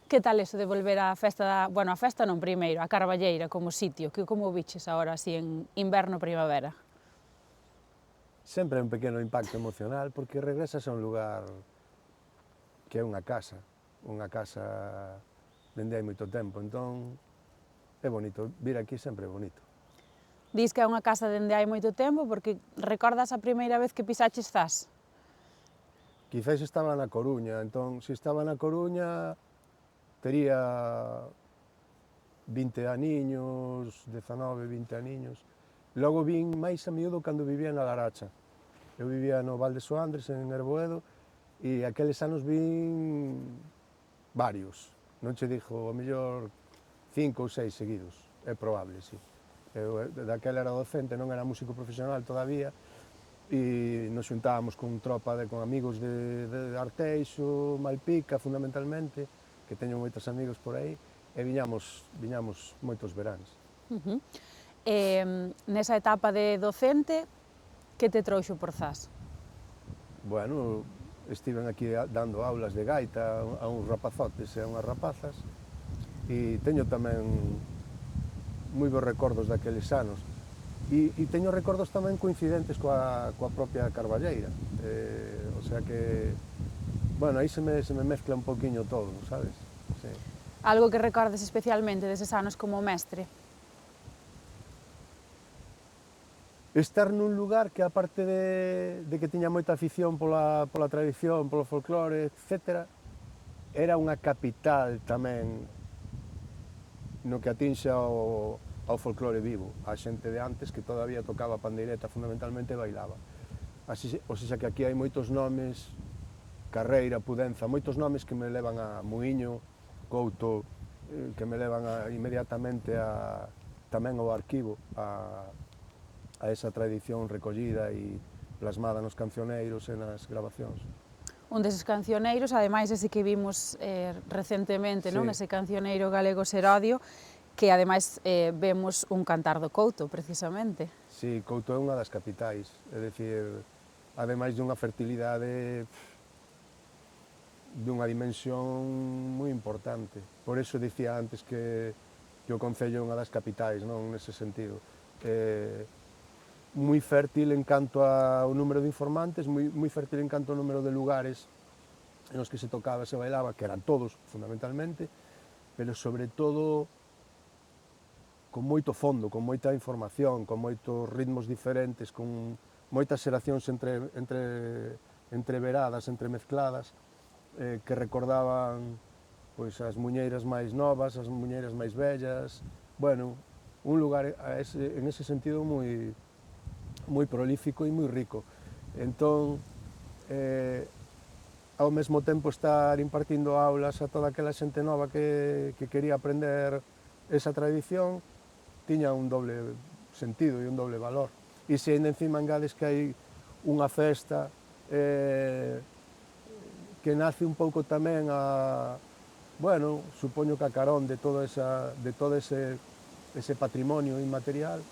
Que tal eso de volver á festa, bueno, a festa non primeiro, a Carballeira como sitio, que como viches agora así en inverno, primavera? Sempre é un pequeno impacto emocional porque regresas a un lugar que é unha casa dende hai moito tempo, entón é bonito, vir aquí sempre é bonito. Dis que é unha casa dende hai moito tempo porque recordas a primeira vez que pisaches Zas? Quizás estaba na Coruña, entón, se estaba na Coruña, tería 20 aniños, 19, 20 aniños. Logo vin máis a miúdo cando vivía na Laracha. Eu vivía no Val de Soandres, en Erboedo, e aqueles anos vin varios. Non che dixo, ao mellor, 5 ou 6 seguidos. É probable, sí. Eu daquela era docente, non era músico profesional todavía, e nos xuntábamos con tropa con amigos de Arteixo, Malpica, fundamentalmente, que teño moitos amigos por aí, e viñamos moitos veráns. Nesa etapa de docente, que te trouxo por Zas? Bueno, estiven aquí dando aulas de gaita a uns rapazotes e a unhas rapazas, e teño tamén moi bons recordos daqueles anos. E teño recordos tamén coincidentes coa propia Carballeira, o sea que, bueno, aí se me mezcla un poquinho todo, sabes? Sí. Algo que recordes especialmente deses anos como mestre? Estar nun lugar que, aparte de que tiña moita afición pola tradición, polo folclore, etc., era unha capital tamén no que atinxe ao folclore vivo, a xente de antes que todavía tocaba a pandeireta fundamentalmente e bailaba. Así, o sea que aquí hai moitos nomes, Carreira, Pudenza, moitos nomes que me levan a Muiño, Couto, que me levan inmediatamente tamén ao arquivo, a esa tradición recollida e plasmada nos cancioneiros e nas grabacións. Un deses cancioneiros, ademais ese que vimos recentemente, non? Ese cancioneiro galego Serodio, que ademais vemos un cantar do Couto, precisamente. Sí, Couto é unha das capitais, é dicir, ademais dunha fertilidade dunha dimensión moi importante. Por eso dicía antes que o Concello é unha das capitais, non, nese sentido. Moi fértil en canto ao número de informantes, moi fértil en canto ao número de lugares en os que se tocaba e se bailaba, que eran todos, fundamentalmente, pero sobre todo con moito fondo, con moita información, con moitos ritmos diferentes, con moitas xeracións entreveradas, entremezcladas, que recordaban pois, as muñeiras máis novas, as muñeiras máis vellas, bueno, un lugar en ese sentido moi prolífico e moi rico. Entón, ao mesmo tempo estar impartindo aulas a toda aquela xente nova que quería aprender esa tradición, tiña un doble sentido e un doble valor. E se ainda encima engades que hai unha festa que nace un pouco tamén bueno, supoño que a carón de todo ese patrimonio inmaterial,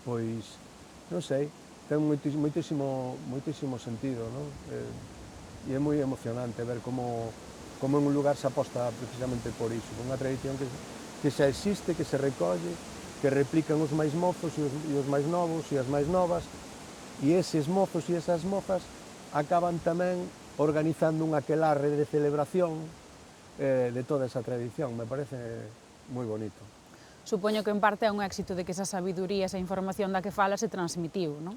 pois, non sei, ten moitísimo sentido, non? E é moi emocionante ver como en un lugar se aposta precisamente por iso, unha tradición que xa existe, que se recolle, que replican os máis mozos e os máis novos e as máis novas, e eses mozos e esas mozas acaban tamén organizando un aquelarre de celebración de toda esa tradición, me parece moi bonito. Supoño que en parte é un éxito de que esa sabiduría, esa información da que fala se transmitiu, non?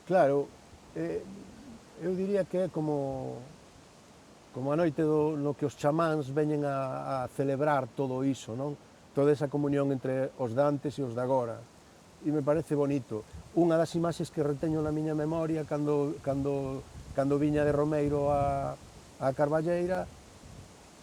Claro, eu diría que é como a noite no que os chamáns veñen a celebrar todo iso, non? Toda esa comunión entre os de antes e os de agora. E me parece bonito. Unha das imaxes que reteño na miña memoria cando viña de Romeiro a Carballeira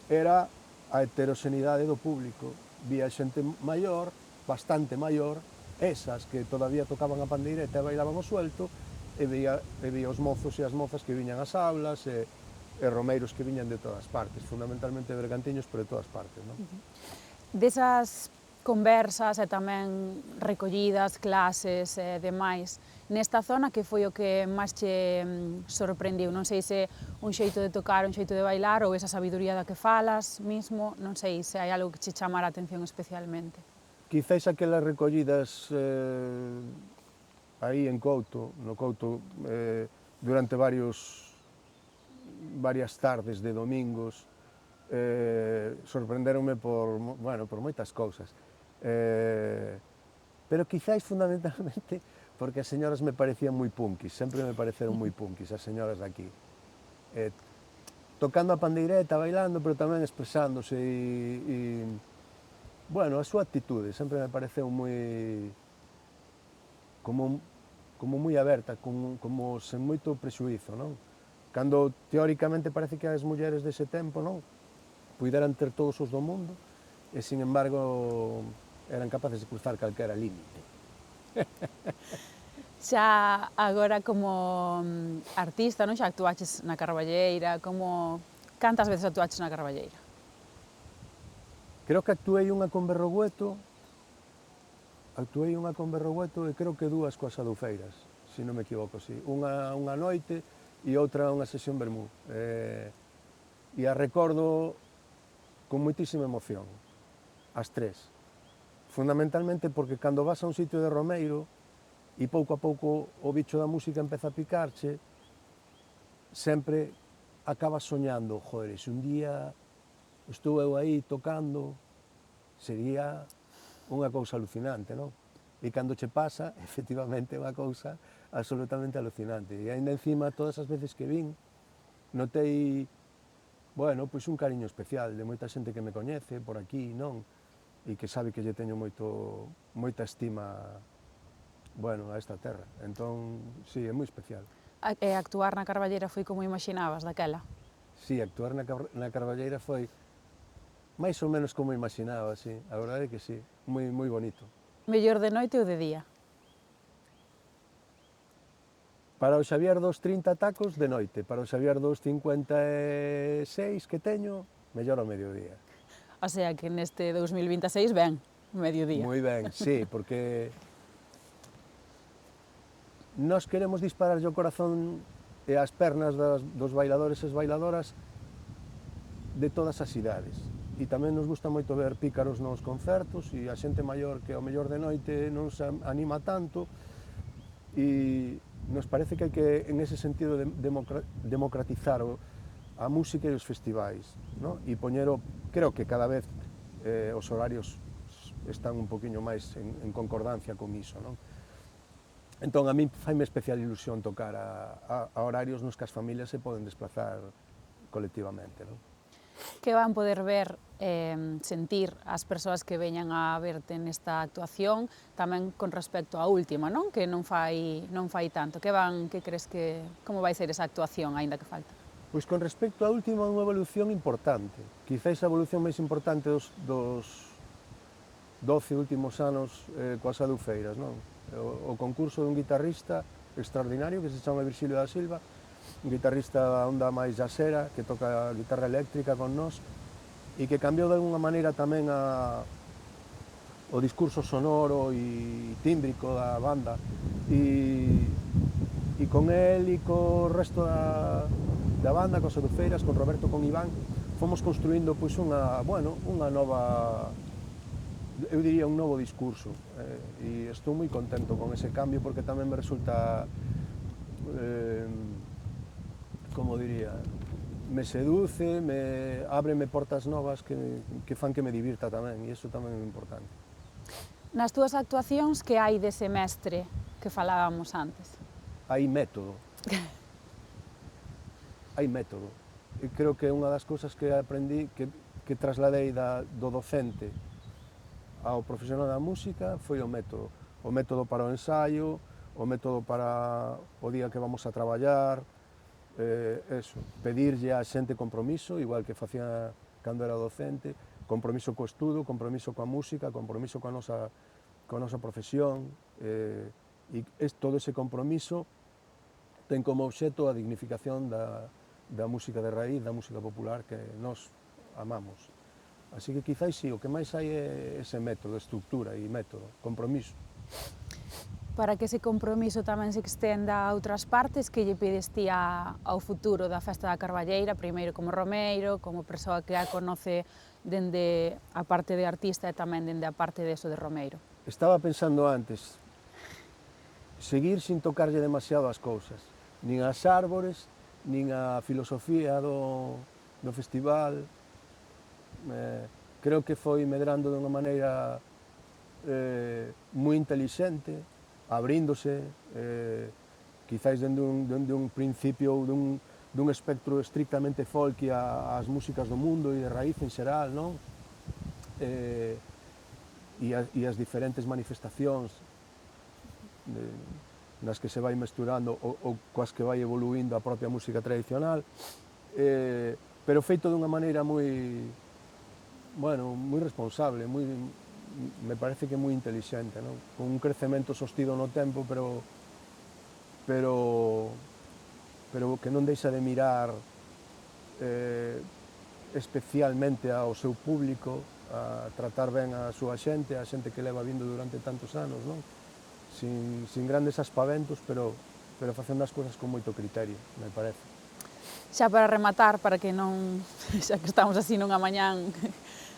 era a heteroxeneidade do público. Vía xente maior, bastante maior, esas que todavía tocaban a pandeireta e bailaban o suelto, e vía os mozos e as mozas que viñan ás aulas, e romeiros que viñan de todas partes, fundamentalmente bergantiños, pero de todas partes, non? Desas conversas e tamén recollidas, clases e demais. Nesta zona, que foi o que máis che sorprendiu? Non sei se un xeito de tocar, un xeito de bailar ou esa sabiduría da que falas mismo, non sei se hai algo que che chamara a atención especialmente. Quizáis aquelas recollidas aí en Couto, no Couto, durante varias tardes de domingos, sorprenderonme por moitas cousas. Pero quizáis fundamentalmente porque as señoras me parecían moi punkis, sempre me pareceron moi punkis as señoras de aquí. Tocando a pandeireta, bailando, pero tamén expresándose bueno, a súa actitude sempre me pareceu moi como moi aberta, como sen moito prexuízo, non? Cando teóricamente parece que as mulleres dese tempo, non, puideran ter todos os do mundo e, sin embargo, eran capaces de cruzar calquera límite. Xa agora como artista, non? Xa actuaches na Carballeira, cantas veces actuaches na Carballeira? Creo que actuei unha con Berrogueto, e creo que dúas coas Adoufeiras, se non me equivoco, sí. Unha noite e outra unha sesión vermú. E a recordo con moitísima emoción, as tres. Fundamentalmente porque cando vas a un sitio de Romeiro e pouco a pouco o bicho da música empeza a picarche, sempre acabas soñando, joder, se un día estou eu aí tocando, sería unha cousa alucinante, non? E cando che pasa, efectivamente, é unha cousa absolutamente alucinante. E ainda encima, todas as veces que vin, notei, bueno, pois un cariño especial de moita xente que me coñece por aquí, non? E que sabe que lle teño moita estima, bueno, a esta terra. Entón, sí, é moi especial. E actuar na Carballeira foi como imaginabas daquela? Sí, actuar na Carballeira foi máis ou menos como imaginaba, sí. A verdade é que sí, moi bonito. Mellor de noite ou de día? Para o Xavier dos 30 tacos, de noite. Para o Xavier dos 56 que teño, mellor ao mediodía. O sea que neste 2026 ben, mediodía. Moi ben, sí, porque nós queremos dispararlle o corazón e as pernas dos bailadores e as bailadoras de todas as idades. E tamén nos gusta moito ver pícaros nos concertos e a xente maior que ao mellor de noite non se anima tanto, e nos parece que hai que, en ese sentido, democratizar a música e os festivais, non? E creo que cada vez os horarios están un poquinho máis en concordancia con iso, non? Entón, a mí faime especial ilusión tocar a horarios nos que as familias se poden desplazar colectivamente, non? Que van poder ver, sentir as persoas que veñan a verte nesta actuación, tamén con respecto á última, non? Que non fai tanto. Que crees como vai ser esa actuación, aínda que falta? Pois con respecto á última, unha evolución importante. Quizás a evolución máis importante dos 12 últimos anos coas Adoufeiras, non? O concurso dun guitarrista extraordinario que se chama Virxilio da Silva, un guitarrista da onda máis jazzera, que toca a guitarra eléctrica con nós, e que cambiou de alguna maneira tamén o discurso sonoro e tímbrico da banda, e con el e co resto da banda, cos Adoufeiras, con Roberto, con Iván, fomos construindo pois unha nova, eu diría un novo discurso, e estou moi contento con ese cambio porque tamén me resulta como diría, me seduce, ábreme portas novas que fan que me divirta tamén, e iso tamén é importante. Nas túas actuacións, que hai dese mestre que falábamos antes? Hai método. Hai método. E creo que unha das cousas que aprendí, que trasladei do docente ao profesional da música, foi o método. O método para o ensaio, o método para o día que vamos a traballar, pedirlle á xente compromiso, igual que facía cando era docente, compromiso co estudo, compromiso coa música, compromiso coa nosa profesión, e todo ese compromiso ten como obxeto a dignificación da música de raíz, da música popular que nós amamos. Así que quizáis sí, o que máis hai é ese método, estructura e método, compromiso. Para que ese compromiso tamén se extenda a outras partes, que lle pides ti ao futuro da Festa da Carballeira, primeiro como romeiro, como persoa que a conoce dende a parte de artista e tamén dende a parte de eso de romeiro? Estaba pensando antes, seguir sin tocarlle demasiado as cousas, nin as árbores, nin a filosofía do festival. Creo que foi medrando de unha maneira moi intelixente, abríndose, quizáis dende un principio ou dun espectro estrictamente folk ás músicas do mundo e de raíz en xeral, non? E as diferentes manifestacións nas que se vai mesturando ou coas que vai evoluindo a propia música tradicional, pero feito dunha maneira moi, bueno, moi responsable, me parece que moi intelixente, non? Con un crecemento sostido no tempo, pero que non deixa de mirar especialmente ao seu público, a tratar ben a súa xente, a xente que leva vindo durante tantos anos, non? Sin grandes aspaventos, pero facendo as cousas con moito criterio, me parece. Xa para rematar, para que non, xa que estamos así nunha mañán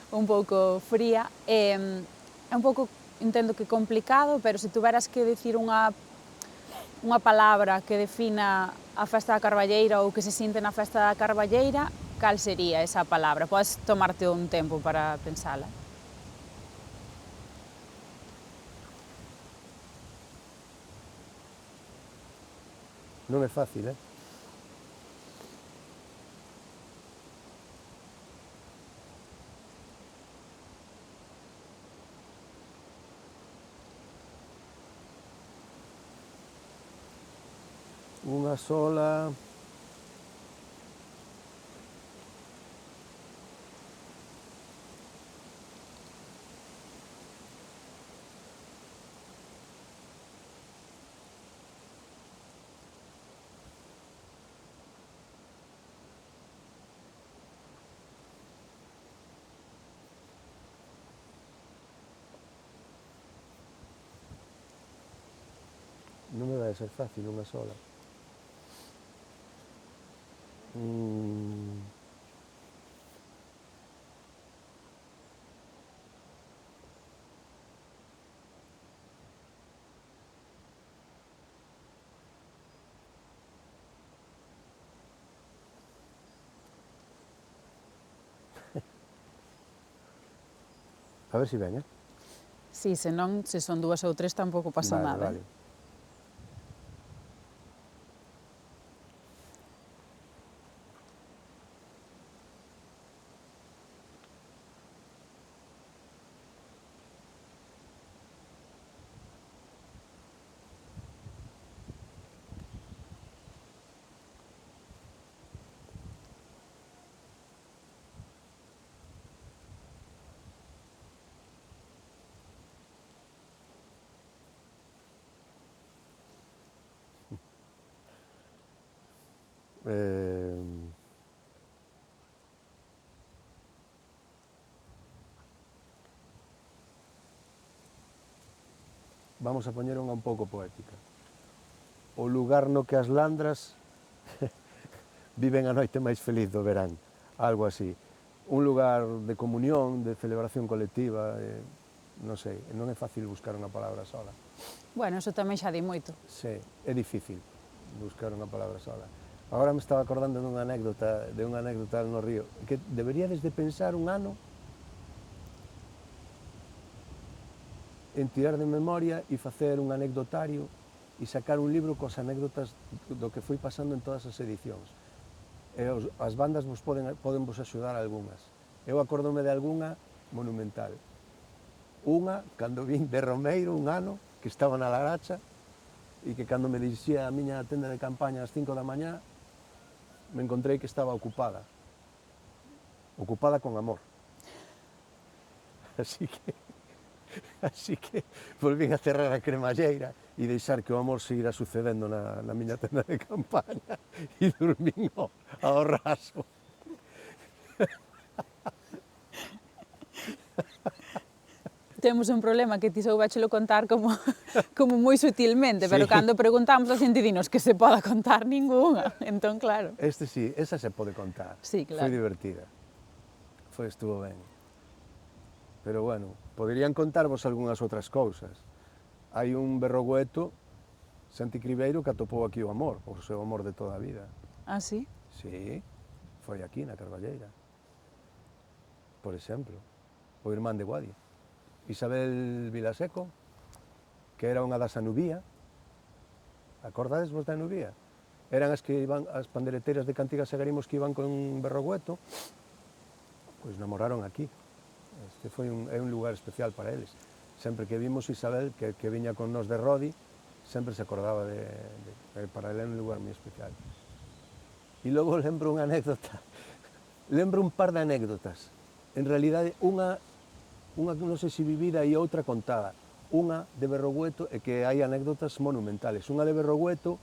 un pouco fría, é un pouco, entendo que complicado, pero se tuveras que dicir unha palabra que defina a Festa da Carballeira ou que se sinte na Festa da Carballeira, cal sería esa palabra? Podes tomarte un tempo para pensala. Non é fácil, eh? Unha sola... Non me vai a ser fácil unha sola. A ver se ven, eh? Si, senón, se son dúas ou tres, tampouco pasa nada. Vale. Vamos a poñer unha un pouco poética. O lugar no que as landras viven a noite máis feliz do verán, algo así. Un lugar de comunión, de celebración colectiva, non sei, non é fácil buscar unha palabra sola. Bueno, eso tamén xa di moito. Sí, é difícil buscar unha palabra sola. Agora me estaba acordando dunha anécdota no río, que deberíades de pensar un ano en tirar de memoria e facer un anecdotario e sacar un libro cos anécdotas do que foi pasando en todas as edicións. E as bandas poden vos axudar algunhas. Eu acordome de algunha monumental. Unha, cando vin de Romeiro un ano, que estaba na Laracha, e que cando me dirixía a miña tenda de campaña ás 5 da mañá, me encontrei que estaba ocupada con amor. Así que volvín a cerrar a cremalleira e deixar que o amor seguira sucedendo na miña tenda de campaña e dormín ao raso. temos un problema que ti soubéchelo contar como, como moi sutilmente, pero Sí. cando preguntamos a xente dinos que se poda contar ningunha, entón claro. Este sí, esa se pode contar. Sí, Foi claro. divertida. Estuvo ben. Pero bueno, poderían contarvos algunhas outras cousas. Hai un berrogueto, Santi Cribeiro, que atopou aquí o amor, o seu amor de toda a vida. Ah, sí? Sí, foi aquí na Carballeira. Por exemplo, o irmán de Guadi. Isabel Vilaseco, que era unha das Anubía. Acordades vos da Anubía? Eran as que iban, as pandereteiras de Cantigas e Garimos que iban con un berrogueto, pois namoraron aquí. Este foi é un lugar especial para eles. Sempre que vimos Isabel, que viña con nos de Rodi, sempre se acordaba para ele é un lugar moi especial. E logo lembro unha anécdota, lembro un par de anécdotas. En realidade, unha non sei se vivida e outra contada. Unha de Berrogueto é que hai anécdotas monumentales. Unha de Berrogueto,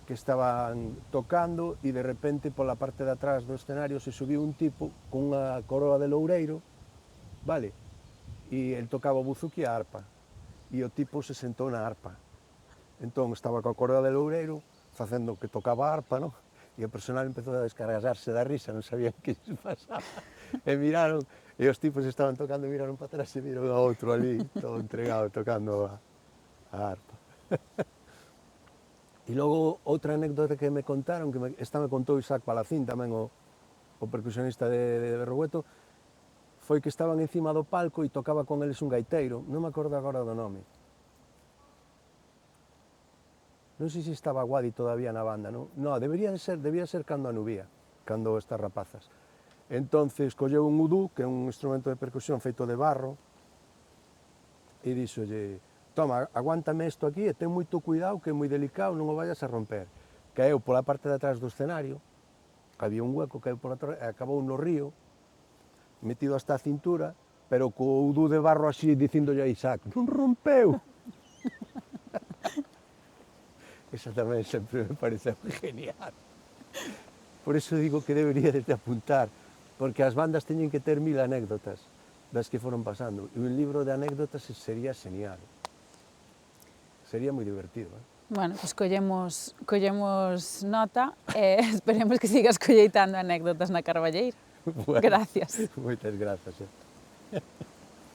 que estaban tocando e de repente pola parte de atrás do escenario se subiu un tipo con unha coroa de loureiro, vale? E el tocaba o buzuki e a arpa. E o tipo se sentou na arpa. Entón estaba coa coroa de loureiro facendo que tocaba a arpa, non? E o personal empezou a descargasarse da risa, non sabían que se pasaba. E miraron, e os tipos estaban tocando, miraron para atrás e viron a outro ali, todo entregado, tocando a arpa. E logo, outra anécdota que me contaron, esta me contou Isaac Palacín, tamén o percusionista de Berrogueto, foi que estaban encima do palco e tocaba con eles un gaiteiro, non me acordo agora do nome. Non sei se estaba Guadi todavía na banda, non? No, debía ser cando Anubía, cando estas rapazas. Entonces colleu un udú, que é un instrumento de percusión feito de barro, e díxolle, toma, aguántame isto aquí e ten moito cuidado que é moi delicado, non o vayas a romper. Caeu pola parte de atrás do escenario, había un hueco, caeu pola atrás, e acabou no río, metido hasta a cintura, pero co udú de barro así, dicíndolle a Isaac, non rompeu. Esa tamén sempre me pareceu genial. Por eso digo que debería de apuntar, porque as bandas teñen que ter 1000 anécdotas das que foron pasando. E un libro de anécdotas sería genial. Sería moi divertido, eh? Bueno, pois collemos nota e esperemos que sigas colleitando anécdotas na Carballeira. Bueno, Gracias. moitas grazas.